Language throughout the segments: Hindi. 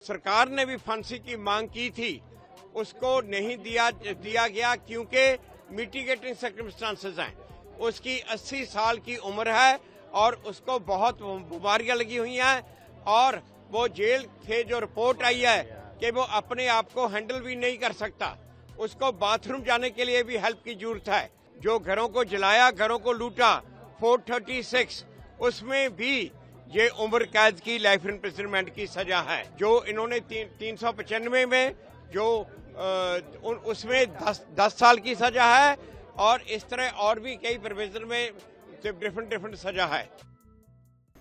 सरकार ने भी फांसी की मांग की थी, उसको नहीं दिया गया क्योंकि मिटिगेटिंग सर्कमस्टांसेस हैं। उसकी 80 साल की उम्र है और उसको बहुत बीमारियां लगी हुई हैं और वो जेल से जो रिपोर्ट आई है कि वो अपने आप को हैंडल भी नहीं कर सकता, उसको बाथरूम जाने के लिए भी हेल्प की जरूरत है। जो घरों को जलाया, घरों को लूटा, 436 उसमें भी ये उम्र कैद की लाइफ इम्प्रिजनमेंट की सजा है। जो इन्होंने 395 में जो उसमें 10 साल की सजा है और इस तरह और भी कई प्रोविजन में डिफरेंट सजा है।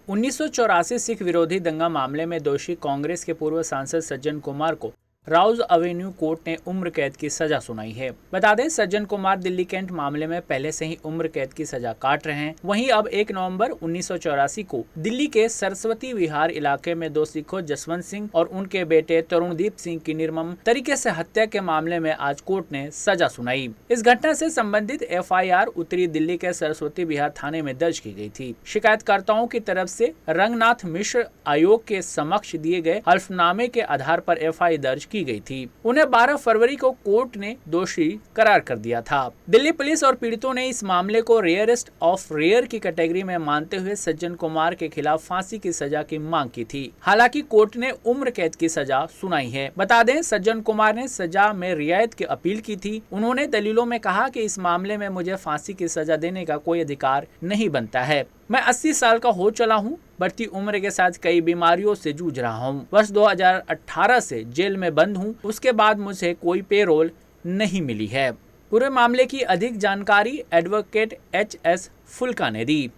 1984 सिख विरोधी दंगा मामले में दोषी कांग्रेस के पूर्व सांसद सज्जन कुमार को राउज एवेन्यू कोर्ट ने उम्र कैद की सजा सुनाई है। बता दें, सज्जन कुमार दिल्ली कैंट मामले में पहले से ही उम्र कैद की सजा काट रहे हैं। वहीं अब 1 नवंबर 1984 को दिल्ली के सरस्वती विहार इलाके में 2 सिखों जसवंत सिंह और उनके बेटे तरुणदीप सिंह की निर्मम तरीके से हत्या के मामले में आज कोर्ट ने सजा सुनाई। इस घटना से संबंधित FIR उत्तरी दिल्ली के सरस्वती विहार थाने में दर्ज की गई थी। शिकायतकर्ताओं की तरफ से रंगनाथ मिश्र आयोग के समक्ष दिए गए हल्फनामे के आधार पर FIR दर्ज की गई थी। उन्हें 12 फरवरी को कोर्ट ने दोषी करार कर दिया था। दिल्ली पुलिस और पीड़ितों ने इस मामले को रेयरेस्ट ऑफ रेयर की कैटेगरी में मानते हुए सज्जन कुमार के खिलाफ फांसी की सजा की मांग की थी। हालांकि कोर्ट ने उम्र कैद की सजा सुनाई है। बता दें, सज्जन कुमार ने सजा में रियायत की अपील की थी। उन्होंने दलीलों में कहा कि इस मामले में मुझे फांसी की सजा देने का कोई अधिकार नहीं बनता है। मैं 80 साल का हो चला हूँ, बढ़ती उम्र के साथ कई बीमारियों से जूझ रहा हूँ। वर्ष 2018 से जेल में बंद हूँ, उसके बाद मुझे कोई पेरोल नहीं मिली है। पूरे मामले की अधिक जानकारी एडवोकेट HS फुल्का ने दी।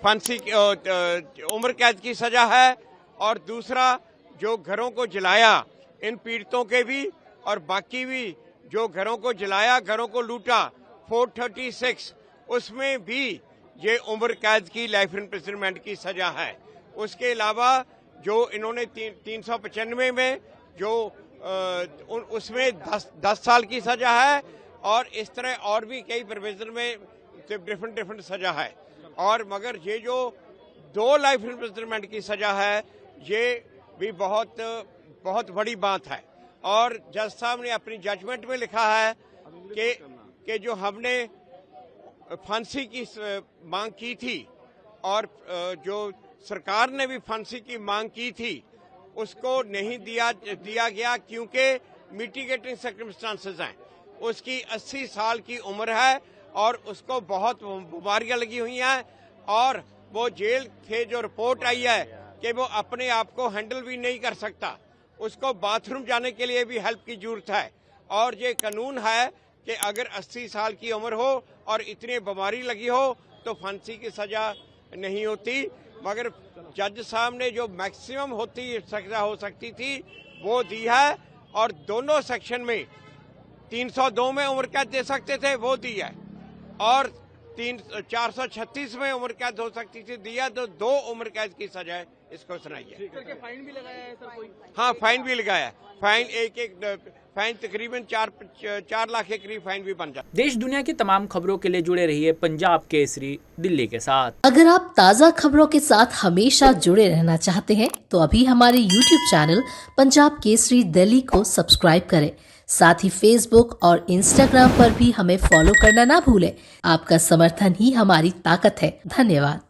फांसी उम्र कैद की सजा है और दूसरा जो घरों को जलाया, इन पीड़ितों के भी और बाकी भी जो घरों को जलाया, घरों को लूटा, 436 उसमें भी ये उम्र कैद की लाइफ इम्प्रिजनमेंट की सजा है। उसके अलावा जो इन्होंने 395 में जो उसमें 10 साल की सजा है और इस तरह और भी कई प्रोविजन में डिफरेंट सजा है। और मगर ये जो 2 लाइफ इम्प्रिजनमेंट की सजा है, ये भी बहुत बड़ी बात है। और जज साहब ने अपनी जजमेंट में लिखा है कि जो हमने फांसी की मांग की थी और जो सरकार ने भी फांसी की मांग की थी, उसको नहीं दिया गया क्योंकि मिटिगेटिंग सर्कमस्टांसेस हैं। उसकी 80 साल की उम्र है और उसको बहुत बीमारियां लगी हुई हैं और वो जेल से जो रिपोर्ट आई है कि वो अपने आप को हैंडल भी नहीं कर सकता, उसको बाथरूम जाने के लिए भी हेल्प की जरूरत है। और ये कानून है कि अगर 80 साल की उम्र हो और इतनी बीमारी लगी हो तो फांसी की सजा नहीं होती। मगर जज साहब ने जो मैक्सिमम सजा हो सकती थी वो दी है और दोनों सेक्शन में 302 में उम्र कैद दे सकते थे, वो दी है, और 436 में उम्र कैद हो सकती थी, दिया तो 2 उम्र कैद की सजा इसको सुनाई है। फाइन भी लगाया है सर कोई? हाँ, फाइन भी लगाया है। फाइन तकरीबन 4 लाख के करीब फाइन भी बन जाता। देश दुनिया की तमाम खबरों के लिए जुड़े रहिए पंजाब केसरी दिल्ली के साथ। अगर आप ताज़ा खबरों के साथ हमेशा जुड़े रहना चाहते हैं तो अभी हमारे YouTube चैनल पंजाब केसरी दिल्ली को सब्सक्राइब करें। साथ ही Facebook और Instagram पर भी हमें फॉलो करना ना भूलें। आपका समर्थन ही हमारी ताकत है। धन्यवाद।